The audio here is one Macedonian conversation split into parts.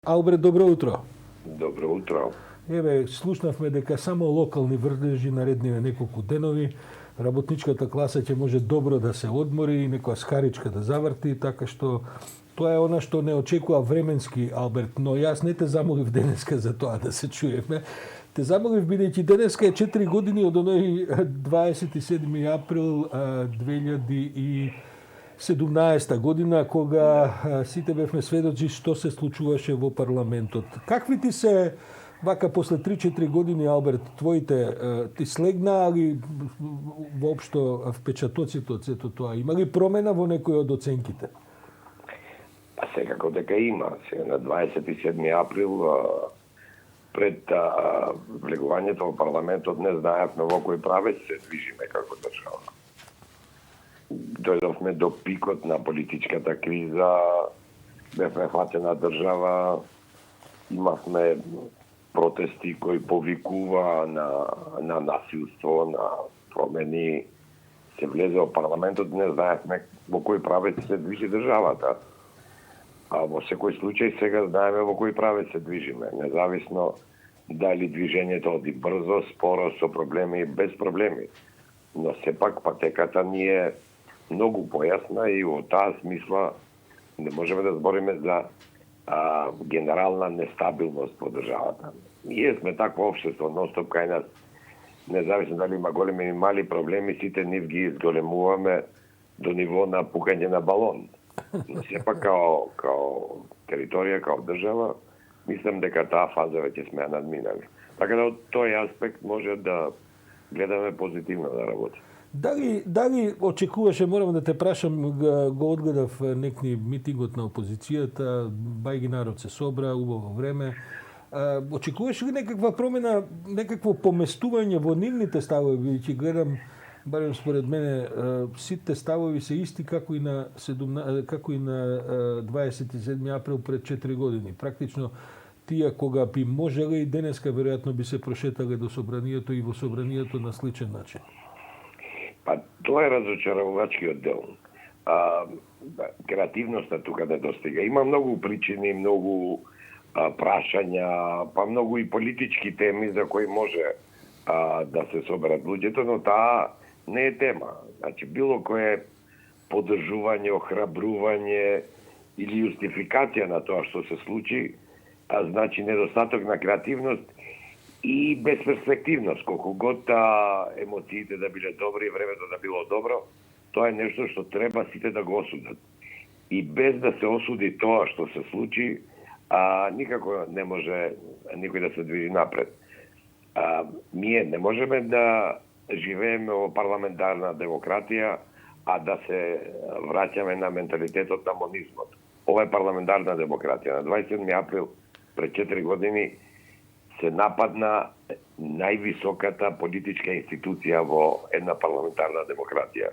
Алберт, добро утро. Добро утро. Еве, слушнавме дека само локални вртежи наредниве неколку денови, работничката класа ќе може добро да се одмори и некоја скаричка да заврти, така што тоа е она што не очекува временски Алберт, но јас не те замолив денеска за тоа да се чуеме. Те замолив бидејќи денеска е 4 години од оној 27 април 2017 година, кога сите бевме сведоци што се случуваше во парламентот. Какви ти се, вака после 3-4 години, Алберт, твоите, ти слегна, али воопшто впечатоците од сето тоа? Има ли промена во некој од оценките? Па секако дека има. Сега на 27 април пред влегувањето во парламентот не знаевме во кој правец се движиме како држава. Дојдовме до пикот на политичката криза, бевме фатена држава, имавме протести кои повикува на насилство, на промени. Се влезе во парламентот, не знаевме во кој правец се движи државата. А во секој случај сега знаеме во кој правец се движиме, независно дали движењето оди брзо, споро, со проблеми, без проблеми. Но сепак патеката ни е многу појасна и во таа смисла не можеме да збориме за генерална нестабилност во државата. Ние сме такво општество, ностоп кај нас, независно дали има големи или мали проблеми, сите нив ги изголемуваме до ниво на пукање на балон. Но сепак као територија, као држава, мислам дека таа фаза веќе сме ја надминали. Така да од тој аспект може да гледаме позитивно да работи. Дали очекуваше, морам да те прашам, го одгледав некни митингот на опозицијата, бајги народ се собра, убаво време. Очекуваше ли некаква промена, некакво поместување во нивните ставови, бидејќи гледам, барем според мене, сите ставови се исти како и на 27 април пред 4 години. Практично тие кога би можеле и денеска веројатно би се прошетале до собранието и во собранието на сличен начин. Па тоа е разочаровачкиот дел. Креативноста тука не достига. Има многу причини, многу прашања, па многу и политички теми за кои може да се соберат луѓето, но таа не е тема. Значи, било кое поддржување, охрабрување или јустификација на тоа што се случи, значи недостаток на креативност и безперспективност. Колку год емоциите да биле добри, времето да било добро, тоа е нешто што треба сите да го осудат. И без да се осуди тоа што се случи, никако не може никој да се движи напред. Ние не можеме да живееме во парламентарна демократија, а да се враќаме на менталитетот на монизмот. Ова е парламентарна демократија. На 27 април пред 4 години се нападна највисоката политичка институција во една парламентарна демократија.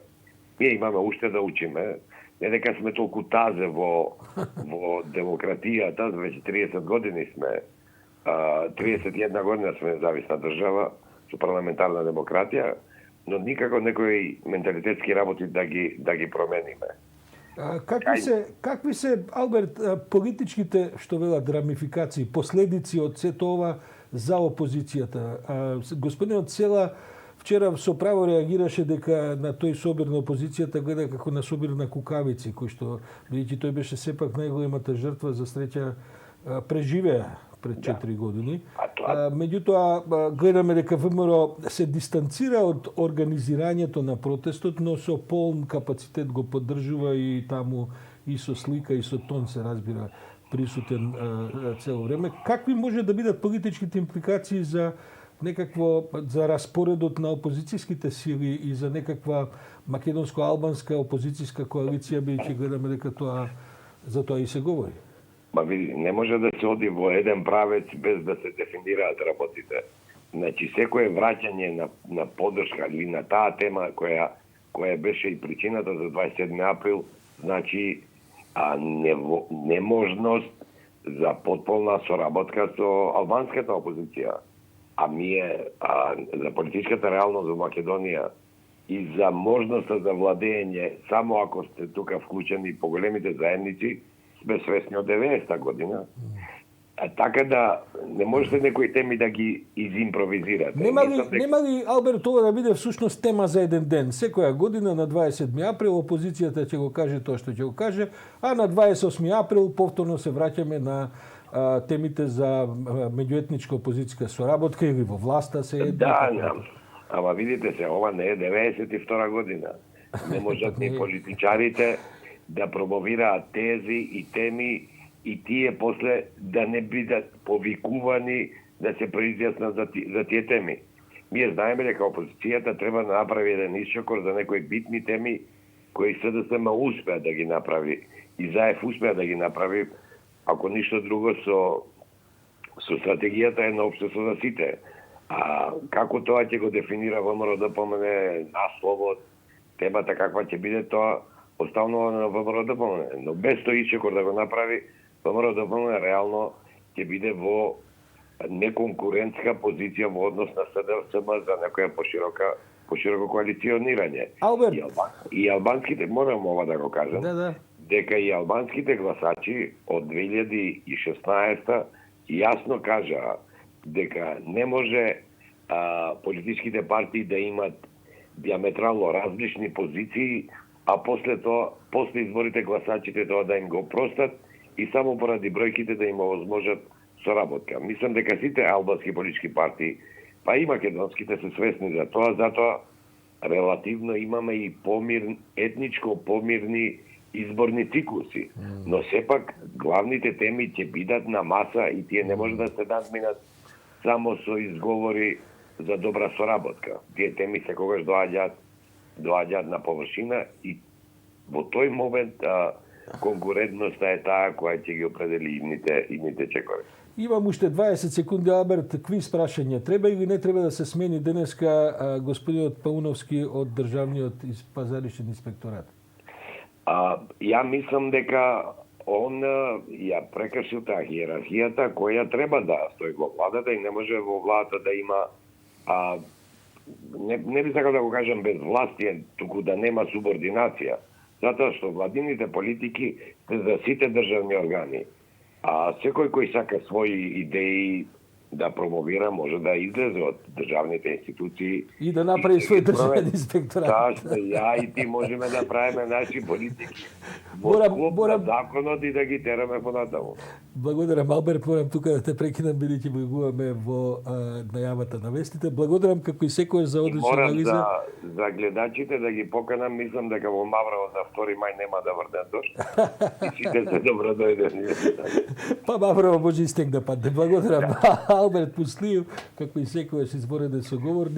Ние имаме уште да учиме, не дека сме толку тазе во демократијата, веќе 30 години сме, 31 година сме независна држава со парламентарна демократија, но никако некои менталитетски работи да ги промениме. Какви се, Алберт, политичките, што велат, рамификации, последици од сето ова за опозицијата? Господинот Села вчера со право реагираше дека на тој собир на опозицијата гледа како на собир на кукавици, кој што, бидејќи тој беше сепак најголемата жртва, за среќа преживеа пред 4 години. Меѓутоа, гледаме дека ВМРО се дистанцира од организирањето на протестот, но со полн капацитет го поддржува и таму и со слика и со тон се разбира присутен цело време. Какви може да бидат политичките импликации за за распоредот на опозицијските сили и за некаква македонско-албанска опозицијска коалиција, бидејќи гледаме дека за тоа и се говори? Ма види, не може да се оди во еден правец без да се дефинираат работите. Значи, секое враќање на поддршка или на таа тема која беше и причината за 27 април, значи неможност за потполна соработка со албанската опозиција. Ние за политичката реалност во Македонија и за можноста за владење, само ако сте тука вклучени по големите заедници, сме свесни од 90-та година, Така да не можете некои теми да ги изимпровизирате. Нема ли Алберт ова да биде всушност тема за еден ден? Секоја година на 27 април опозицијата ќе го каже тоа што ќе го каже, а на 28 април повторно се враќаме на темите за меѓуетничка опозицијска соработка или во власта се е. Да, ама видите се, ова не е 92 година. Не можат ни политичарите да промовираат тези и теми и тие после да не бидат повикувани да се произјаснат за тие теми. Ние знаеме дека опозицијата треба да направи еден исчекор за некои битни теми кои СДСМ успеа да ги направи и ЗАЕФ успеа да ги направи, ако ништо друго со стратегијата едно општество за сите. А како тоа ќе го дефинира ВМРО ДПМН, насловот, темата каква ќе биде, тоа оставно на ВМРО ДПМН. Но без тој исчекор да го направи, ВМРО ДПМН реално ќе биде во неконкурентска позиција во однос на СДСМ за некоја пошироко коалиционирање. Алберт. И албанските, морам ова да го кажам, Да. дека и албанските гласачи од 2016 јасно кажаа дека не може политичките партии да имат диаметрално различни позиции, а после изборите гласачите тоа да им го простат и само поради бројките да им овозможат соработка. Мислам дека сите албански политички партии, па и македонските се свесни за тоа, затоа релативно имаме и етничко помирни изборни циклуси. Но сепак главните теми ќе бидат на маса и тие не може да се надминат само со изговори за добра соработка. Тие теми секогаш доаѓаат на површина и во тој момент конкурентноста е таа која ќе ги определи идните чекори. Имам уште 20 секунди, Алберт, квиз прашање. Треба или не треба да се смени денеска господинот Пауновски од Државниот пазаришен инспекторат? Ја мислам дека он ја прекршил таа иерархијата која треба да стои во владата и не може во владата да има не би сакал да го кажам без власти, туку да нема субординација, затоа што владините политики се за сите државни органи. А секој кој сака своји идеи да промовира може да излезе од државните институции и да направи свој државен инспекторат. Ташно, ја и ти можеме да правиме наши политики во склоп на законот и да ги тераме понатаму. Благодарам, Алберт, морам тука да те прекинам бидејќи влегуваме во најавата на вестите. Благодарам како и секој за одлична анализа. Морам за гледачите да ги поканам, мислам дека во Маврово за 2 мај нема да врне дожд. И сите се добро дојдени. Па Маврово може и стег да падне. Благодарам. Алберт Пуслиев, како и секојаш изборен соговорник.